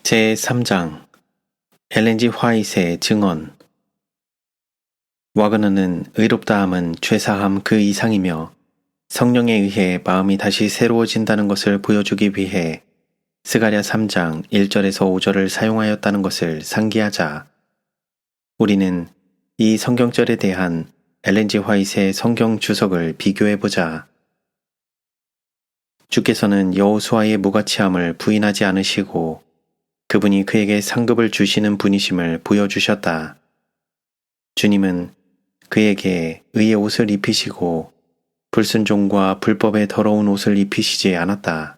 제3장 엘렌 G. 화이트의 증언. 와그너는 의롭다함은 죄사함 그 이상이며 성령에 의해 마음이 다시 새로워진다는 것을 보여주기 위해 스가랴 3장 1절에서 5절을 사용하였다는 것을 상기하자. 우리는 이 성경절에 대한 엘렌 G. 화이트의 성경 주석을 비교해보자. 주께서는 여호수아의 무가치함을 부인하지 않으시고 그분이 그에게 상급을 주시는 분이심을 보여주셨다. 주님은 그에게 의의 옷을 입히시고 불순종과 불법의 더러운 옷을 입히시지 않았다.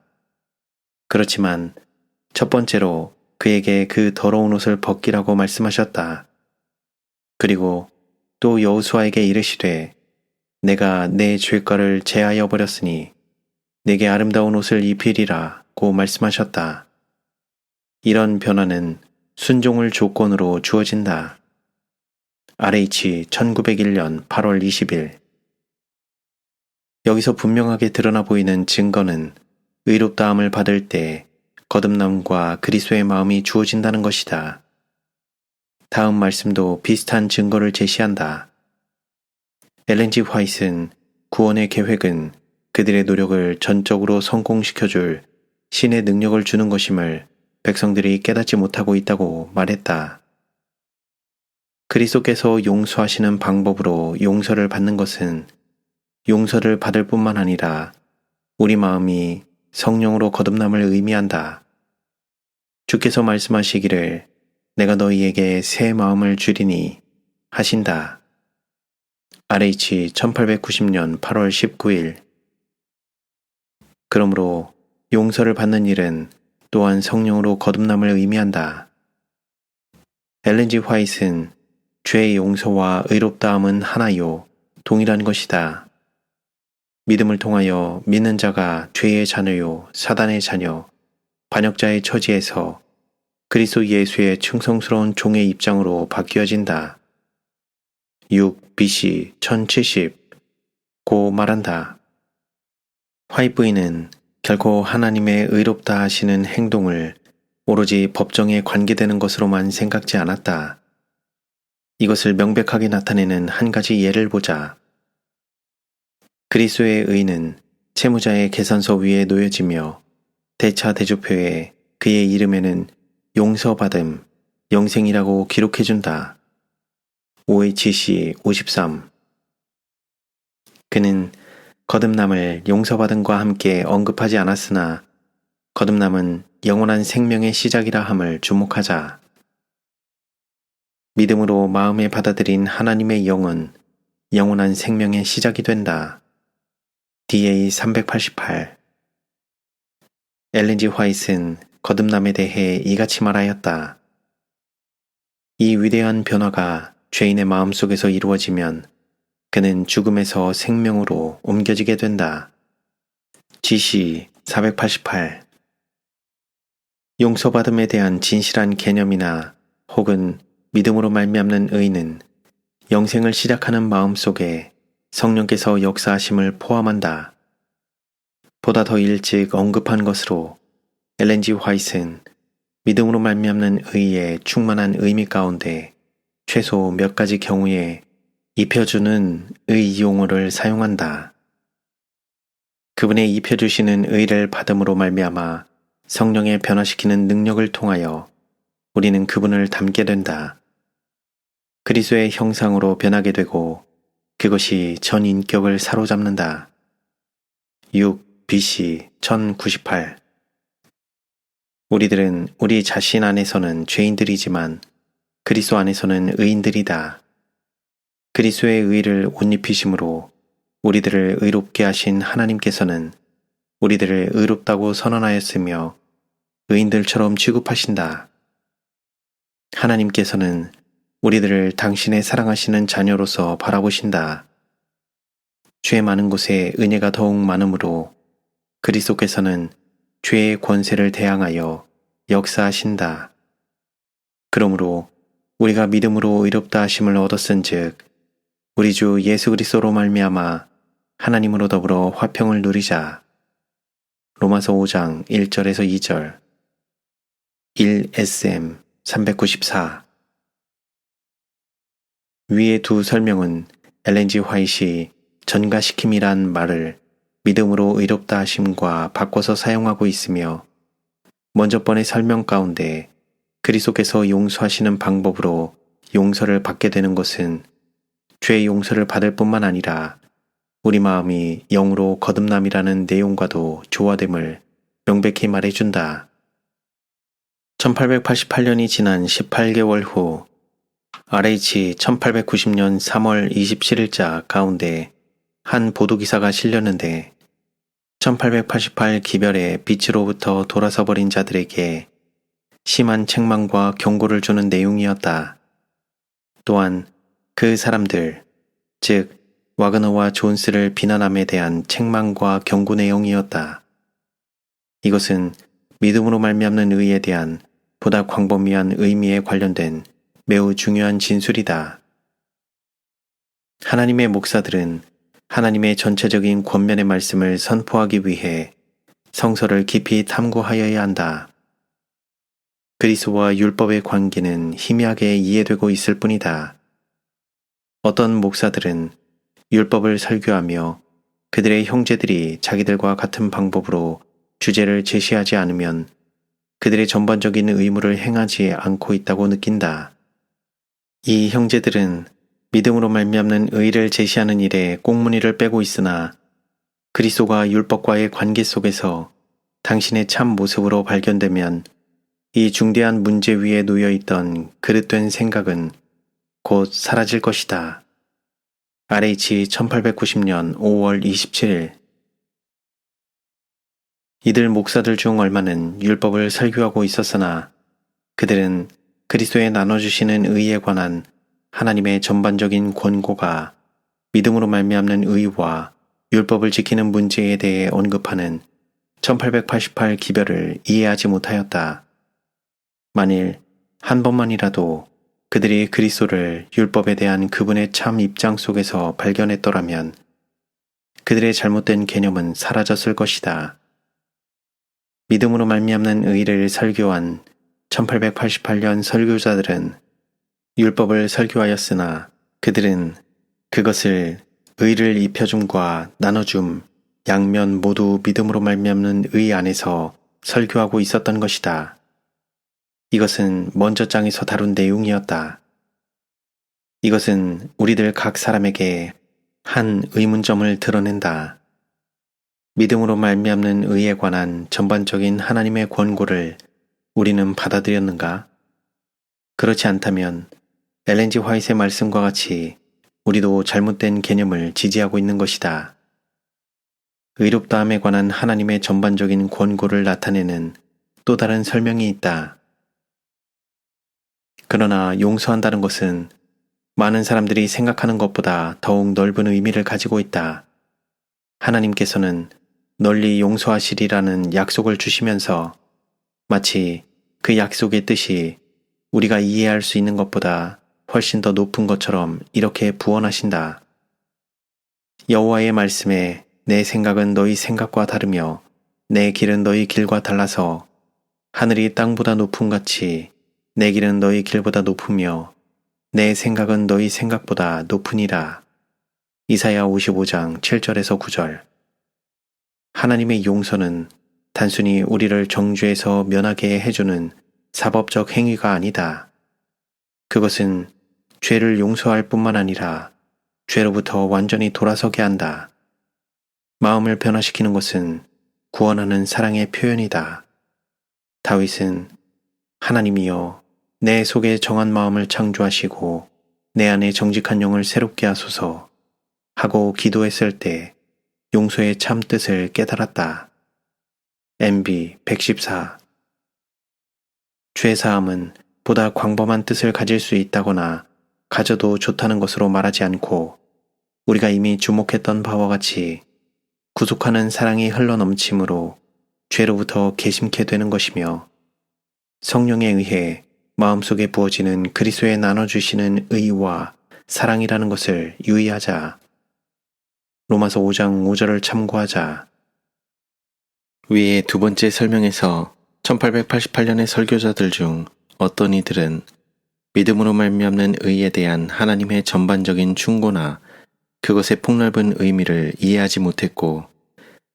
그렇지만 첫 번째로 그에게 그 더러운 옷을 벗기라고 말씀하셨다. 그리고 또 여호수아에게 이르시되 내가 내 죄가를 제하여 버렸으니 내게 아름다운 옷을 입히리라고 말씀하셨다. 이런 변화는 순종을 조건으로 주어진다. RH 1901년 8월 20일. 여기서 분명하게 드러나 보이는 증거는 의롭다함을 받을 때 거듭남과 그리스도의 마음이 주어진다는 것이다. 다음 말씀도 비슷한 증거를 제시한다. 엘렌 G. 화이트는 구원의 계획은 그들의 노력을 전적으로 성공시켜줄 신의 능력을 주는 것임을 백성들이 깨닫지 못하고 있다고 말했다. 그리스도께서 용서하시는 방법으로 용서를 받는 것은 용서를 받을 뿐만 아니라 우리 마음이 성령으로 거듭남을 의미한다. 주께서 말씀하시기를 내가 너희에게 새 마음을 주리니 하신다. RH 1890년 8월 19일. 그러므로 용서를 받는 일은 또한 성령으로 거듭남을 의미한다. 엘렌 G. 화이트는 죄의 용서와 의롭다함은 하나요, 동일한 것이다. 믿음을 통하여 믿는 자가 죄의 자녀요, 사단의 자녀, 반역자의 처지에서 그리스도 예수의 충성스러운 종의 입장으로 바뀌어진다. 6 BC 1070 고 말한다. 화이트 부인은 결코 하나님의 의롭다 하시는 행동을 오로지 법정에 관계되는 것으로만 생각지 않았다. 이것을 명백하게 나타내는 한 가지 예를 보자. 그리스도의 의는 채무자의 계산서 위에 놓여지며 대차 대조표에 그의 이름에는 용서받음, 영생이라고 기록해준다. OHC 53. 그는 거듭남을 용서받음과 함께 언급하지 않았으나 거듭남은 영원한 생명의 시작이라 함을 주목하자. 믿음으로 마음에 받아들인 하나님의 영은 영원한 생명의 시작이 된다. DA 388. 엘렌 G. 화이트는 거듭남에 대해 이같이 말하였다. 이 위대한 변화가 죄인의 마음속에서 이루어지면 그는 죽음에서 생명으로 옮겨지게 된다. GC 488. 용서받음에 대한 진실한 개념이나 혹은 믿음으로 말미암는 의는 영생을 시작하는 마음 속에 성령께서 역사하심을 포함한다. 보다 더 일찍 언급한 것으로 엘렌 G. 화이트는 믿음으로 말미암는 의의 충만한 의미 가운데 최소 몇 가지 경우에 입혀주는 의 용어를 사용한다. 그분의 입혀주시는 의를 받음으로 말미암아 성령의 변화시키는 능력을 통하여 우리는 그분을 닮게 된다. 그리스도의 형상으로 변하게 되고 그것이 전 인격을 사로잡는다. 6 BC 1098. 우리들은 우리 자신 안에서는 죄인들이지만 그리스도 안에서는 의인들이다. 그리스도의 의를 옷 입히심으로 우리들을 의롭게 하신 하나님께서는 우리들을 의롭다고 선언하였으며 의인들처럼 취급하신다. 하나님께서는 우리들을 당신의 사랑하시는 자녀로서 바라보신다. 죄 많은 곳에 은혜가 더욱 많으므로 그리스도께서는 죄의 권세를 대항하여 역사하신다. 그러므로 우리가 믿음으로 의롭다 하심을 얻었은즉 우리 주 예수 그리스도로 말미암아 하나님으로 더불어 화평을 누리자. 로마서 5장 1절에서 2절. 1SM 394. 위의 두 설명은 엘렌 G. 화이트이 전가시킴이란 말을 믿음으로 의롭다 하심과 바꿔서 사용하고 있으며, 먼저 번의 설명 가운데 그리스도께서 용서하시는 방법으로 용서를 받게 되는 것은 죄의 용서를 받을 뿐만 아니라 우리 마음이 영으로 거듭남이라는 내용과도 조화됨을 명백히 말해준다. 1888년이 지난 18개월 후 RH 1890년 3월 27일자 가운데 한 보도기사가 실렸는데, 1888 기별의 빛으로부터 돌아서 버린 자들에게 심한 책망과 경고를 주는 내용이었다. 또한 그 사람들, 즉 와그너와 존스를 비난함에 대한 책망과 경고 내용이었다. 이것은 믿음으로 말미암는 의에 대한 보다 광범위한 의미에 관련된 매우 중요한 진술이다. 하나님의 목사들은 하나님의 전체적인 권면의 말씀을 선포하기 위해 성서를 깊이 탐구하여야 한다. 그리스도와 율법의 관계는 희미하게 이해되고 있을 뿐이다. 어떤 목사들은 율법을 설교하며 그들의 형제들이 자기들과 같은 방법으로 주제를 제시하지 않으면 그들의 전반적인 의무를 행하지 않고 있다고 느낀다. 이 형제들은 믿음으로 말미암는 의를 제시하는 일에 꽁무니를 빼고 있으나 그리스도가 율법과의 관계 속에서 당신의 참 모습으로 발견되면 이 중대한 문제 위에 놓여있던 그릇된 생각은 곧 사라질 것이다. RH 1890년 5월 27일. 이들 목사들 중 얼마는 율법을 설교하고 있었으나 그들은 그리스도에 나눠주시는 의에 관한 하나님의 전반적인 권고가 믿음으로 말미암는 의와 율법을 지키는 문제에 대해 언급하는 1888 기별을 이해하지 못하였다. 만일 한 번만이라도 그들이 그리스도를 율법에 대한 그분의 참 입장 속에서 발견했더라면 그들의 잘못된 개념은 사라졌을 것이다. 믿음으로 말미암는 의를 설교한 1888년 설교자들은 율법을 설교하였으나 그들은 그것을 의를 입혀줌과 나눠줌, 양면 모두 믿음으로 말미암는 의 안에서 설교하고 있었던 것이다. 이것은 먼저 장에서 다룬 내용이었다. 이것은 우리들 각 사람에게 한 의문점을 드러낸다. 믿음으로 말미암는 의에 관한 전반적인 하나님의 권고를 우리는 받아들였는가? 그렇지 않다면 엘렌 G. 화이트의 말씀과 같이 우리도 잘못된 개념을 지지하고 있는 것이다. 의롭다함에 관한 하나님의 전반적인 권고를 나타내는 또 다른 설명이 있다. 그러나 용서한다는 것은 많은 사람들이 생각하는 것보다 더욱 넓은 의미를 가지고 있다. 하나님께서는 널리 용서하시리라는 약속을 주시면서 마치 그 약속의 뜻이 우리가 이해할 수 있는 것보다 훨씬 더 높은 것처럼 이렇게 부언하신다. 여호와의 말씀에 내 생각은 너희 생각과 다르며 내 길은 너희 길과 달라서 하늘이 땅보다 높음 같이 내 길은 너희 길보다 높으며 내 생각은 너희 생각보다 높으니라. 이사야 55장 7절에서 9절. 하나님의 용서는 단순히 우리를 정죄에서 면하게 해주는 사법적 행위가 아니다. 그것은 죄를 용서할 뿐만 아니라 죄로부터 완전히 돌아서게 한다. 마음을 변화시키는 것은 구원하는 사랑의 표현이다. 다윗은 하나님이여 내 속에 정한 마음을 창조하시고 내 안에 정직한 영을 새롭게 하소서 하고 기도했을 때 용서의 참 뜻을 깨달았다. MB 114. 죄사함은 보다 광범한 뜻을 가질 수 있다거나 가져도 좋다는 것으로 말하지 않고 우리가 이미 주목했던 바와 같이 구속하는 사랑이 흘러넘침으로 죄로부터 개심케 되는 것이며 성령에 의해 마음속에 부어지는 그리스도에 나눠주시는 의와 사랑이라는 것을 유의하자. 로마서 5장 5절을 참고하자. 위의 두 번째 설명에서 1888년의 설교자들 중 어떤 이들은 믿음으로 말미암는 의에 대한 하나님의 전반적인 충고나 그것의 폭넓은 의미를 이해하지 못했고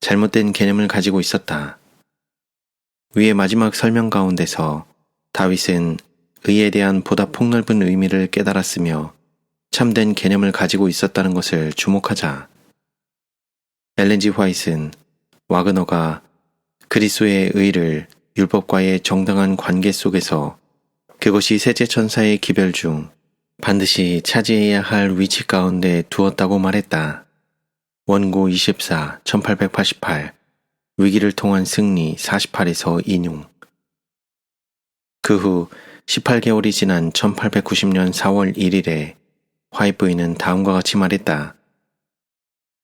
잘못된 개념을 가지고 있었다. 위의 마지막 설명 가운데서 다윗은 의에 대한 보다 폭넓은 의미를 깨달았으며 참된 개념을 가지고 있었다는 것을 주목하자. 엘렌 G. 화이트는 와그너가 그리스도의 의를 율법과의 정당한 관계 속에서 그것이 셋째 천사의 기별 중 반드시 차지해야 할 위치 가운데 두었다고 말했다. 원고 24, 1888, 위기를 통한 승리 48에서 인용. 그 후 18개월이 지난 1890년 4월 1일에 화이트 부인은 다음과 같이 말했다.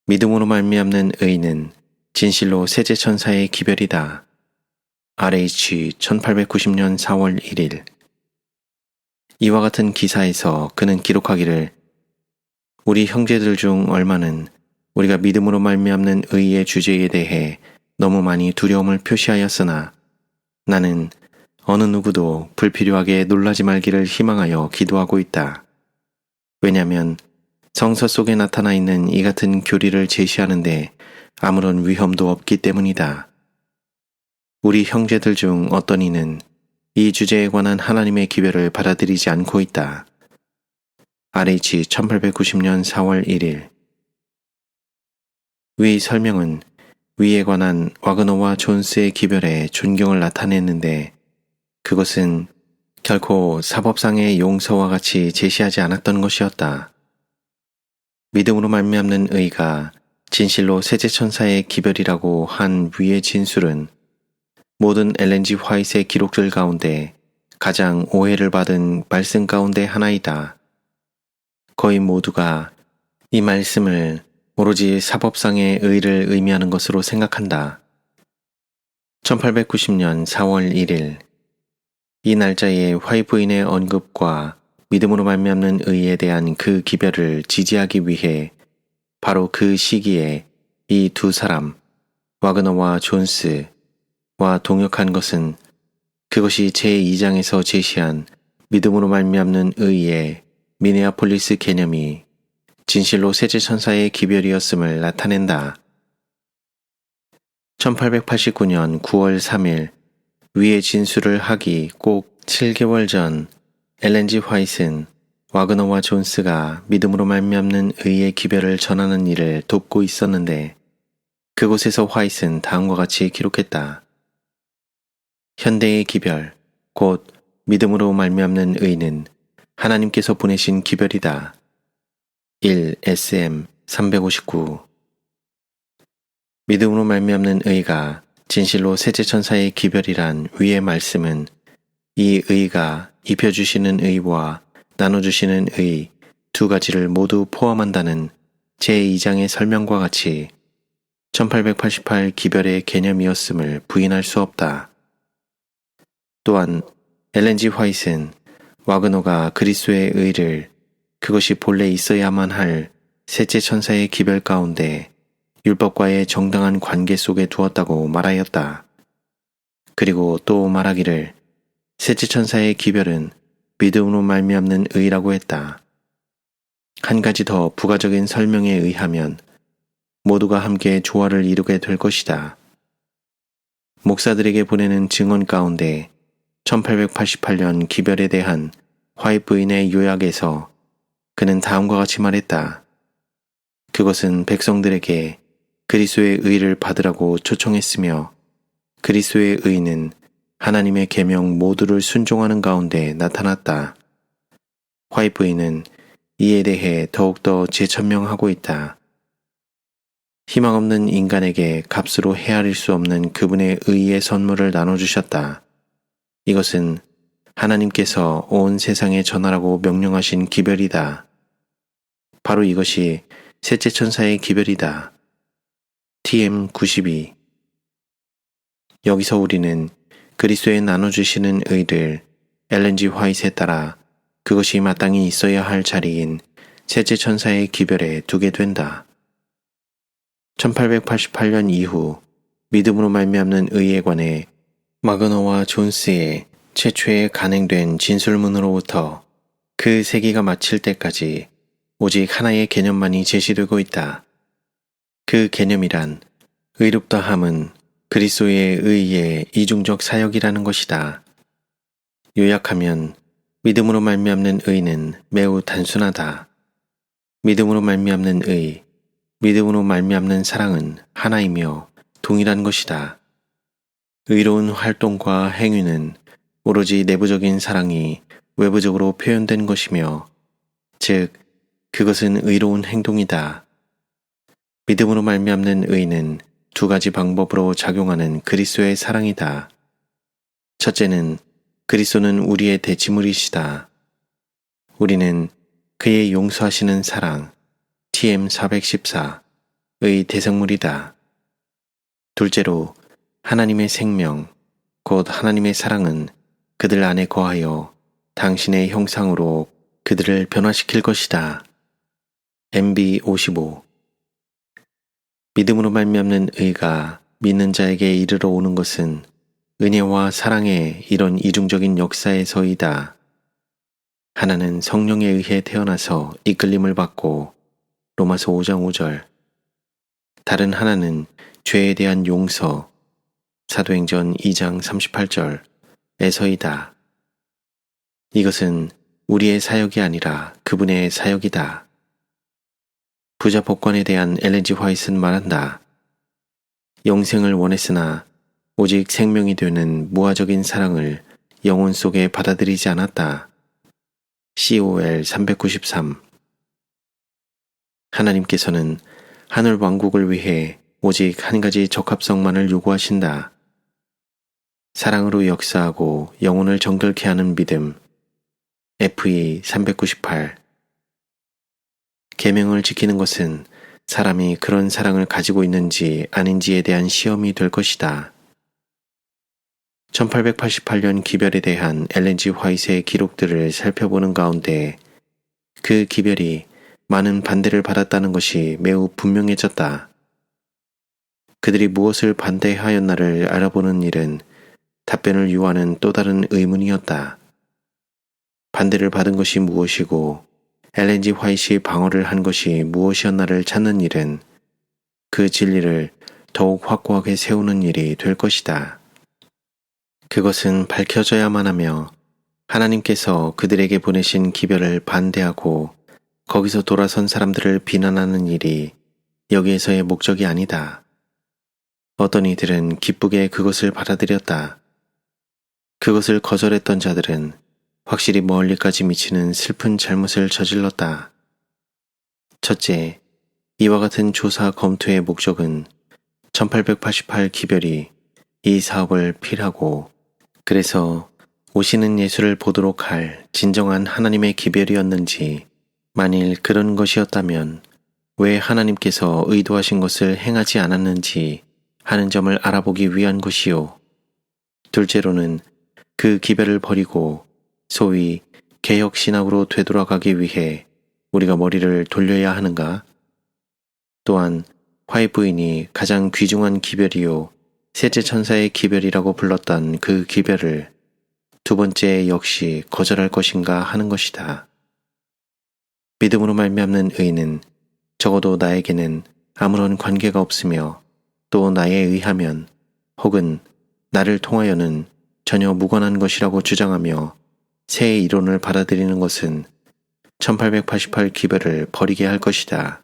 믿음으로 말미암는 의는 진실로 셋째 천사의 기별이다. RH 1890년 4월 1일. 이와 같은 기사에서 그는 기록하기를 우리 형제들 중 얼마는 우리가 믿음으로 말미암는 의의 주제에 대해 너무 많이 두려움을 표시하였으나 나는 어느 누구도 불필요하게 놀라지 말기를 희망하여 기도하고 있다. 왜냐하면 성서 속에 나타나 있는 이 같은 교리를 제시하는데 아무런 위험도 없기 때문이다. 우리 형제들 중 어떤 이는 이 주제에 관한 하나님의 기별을 받아들이지 않고 있다. RH 1890년 4월 1일. 위 설명은 위에 관한 와그너와 존스의 기별에 존경을 나타냈는데 그것은 결코 사법상의 용서와 같이 제시하지 않았던 것이었다. 믿음으로 말미암는 의가 진실로 셋째 천사의 기별이라고 한 위의 진술은 모든 엘렌 G. 화이트의 기록들 가운데 가장 오해를 받은 말씀 가운데 하나이다. 거의 모두가 이 말씀을 오로지 사법상의 의를 의미하는 것으로 생각한다. 1890년 4월 1일. 이 날짜에 화이트 부인의 언급과 믿음으로 말미암는 의에 대한 그 기별을 지지하기 위해 바로 그 시기에 이 두 사람, 와그너와 존스와 동역한 것은 그것이 제2장에서 제시한 믿음으로 말미암는 의의 미네아폴리스 개념이 진실로 셋째 천사의 기별이었음을 나타낸다. 1889년 9월 3일 위의 진술을 하기 꼭 7개월 전 엘렌 G. 화이트는 와그너와 존스가 믿음으로 말미암는 의의 기별을 전하는 일을 돕고 있었는데 그곳에서 화이트는 다음과 같이 기록했다. 현대의 기별, 곧 믿음으로 말미암는 의는 하나님께서 보내신 기별이다. 1 SM 359. 믿음으로 말미암는 의가 진실로 셋째 천사의 기별이란 위의 말씀은 이 의가 입혀주시는 의와 나눠주시는 의 두 가지를 모두 포함한다는 제2장의 설명과 같이 1888 기별의 개념이었음을 부인할 수 없다. 또한 엘렌 G. 화이트는 와그너가 그리스도의 의를 그것이 본래 있어야만 할 셋째 천사의 기별 가운데 율법과의 정당한 관계 속에 두었다고 말하였다. 그리고 또 말하기를 셋째 천사의 기별은 믿음으로 말미암는 의라고 했다. 한 가지 더 부가적인 설명에 의하면 모두가 함께 조화를 이루게 될 것이다. 목사들에게 보내는 증언 가운데 1888년 기별에 대한 화이트 부인의 요약에서 그는 다음과 같이 말했다. 그것은 백성들에게 그리스도의 의를 받으라고 초청했으며 그리스도의 의는 하나님의 계명 모두를 순종하는 가운데 나타났다. 화이트 부인은 이에 대해 더욱더 재천명하고 있다. 희망 없는 인간에게 값으로 헤아릴 수 없는 그분의 의의 선물을 나눠주셨다. 이것은 하나님께서 온 세상에 전하라고 명령하신 기별이다. 바로 이것이 셋째 천사의 기별이다. TM 92. 여기서 우리는 그리스도에 나눠주시는 의를 엘렌 G. 화이트에 따라 그것이 마땅히 있어야 할 자리인 셋째 천사의 기별에 두게 된다. 1888년 이후 믿음으로 말미암는 의에 관해 마그너와 존스의 최초에 간행된 진술문으로부터 그 세기가 마칠 때까지 오직 하나의 개념만이 제시되고 있다. 그 개념이란 의롭다함은 그리스도의 의의 이중적 사역이라는 것이다. 요약하면 믿음으로 말미암는 의는 매우 단순하다. 믿음으로 말미암는 의, 믿음으로 말미암는 사랑은 하나이며 동일한 것이다. 의로운 활동과 행위는 오로지 내부적인 사랑이 외부적으로 표현된 것이며, 즉 그것은 의로운 행동이다. 믿음으로 말미암는 의는 두 가지 방법으로 작용하는 그리스도의 사랑이다. 첫째는 그리스도는 우리의 대치물이시다. 우리는 그의 용서하시는 사랑, TM 414의 대상물이다. 둘째로 하나님의 생명, 곧 하나님의 사랑은 그들 안에 거하여 당신의 형상으로 그들을 변화시킬 것이다. MB 55 믿음으로 말미암는 의가 믿는 자에게 이르러 오는 것은 은혜와 사랑의 이런 이중적인 역사에서이다. 하나는 성령에 의해 태어나서 이끌림을 받고 로마서 5장 5절, 다른 하나는 죄에 대한 용서 사도행전 2장 38절에서이다. 이것은 우리의 사역이 아니라 그분의 사역이다. 부자 복권에 대한 엘렌 G 화이트는 말한다. 영생을 원했으나 오직 생명이 되는 무화적인 사랑을 영혼 속에 받아들이지 않았다. COL 393 하나님께서는 하늘 왕국을 위해 오직 한 가지 적합성만을 요구하신다. 사랑으로 역사하고 영혼을 정결케 하는 믿음. FE 398 계명을 지키는 것은 사람이 그런 사랑을 가지고 있는지 아닌지에 대한 시험이 될 것이다. 1888년 기별에 대한 엘렌 G 화이트의 기록들을 살펴보는 가운데 그 기별이 많은 반대를 받았다는 것이 매우 분명해졌다. 그들이 무엇을 반대하였나를 알아보는 일은 답변을 요하는 또 다른 의문이었다. 반대를 받은 것이 무엇이고 엘렌 G 화이트이 방어를 한 것이 무엇이었나를 찾는 일은 그 진리를 더욱 확고하게 세우는 일이 될 것이다. 그것은 밝혀져야만 하며 하나님께서 그들에게 보내신 기별을 반대하고 거기서 돌아선 사람들을 비난하는 일이 여기에서의 목적이 아니다. 어떤 이들은 기쁘게 그것을 받아들였다. 그것을 거절했던 자들은 확실히 멀리까지 미치는 슬픈 잘못을 저질렀다. 첫째, 이와 같은 조사 검토의 목적은 1888 기별이 이 사업을 필하고 그래서 오시는 예수를 보도록 할 진정한 하나님의 기별이었는지, 만일 그런 것이었다면 왜 하나님께서 의도하신 것을 행하지 않았는지 하는 점을 알아보기 위한 것이요. 둘째로는 그 기별을 버리고 소위 개혁신학으로 되돌아가기 위해 우리가 머리를 돌려야 하는가? 또한 화이트 부인이 가장 귀중한 기별이요 셋째 천사의 기별이라고 불렀던 그 기별을 두 번째 역시 거절할 것인가 하는 것이다. 믿음으로 말미암는 의는 적어도 나에게는 아무런 관계가 없으며 또 나에 의하면 혹은 나를 통하여는 전혀 무관한 것이라고 주장하며 새 이론을 받아들이는 것은 1888 기별을 버리게 할 것이다.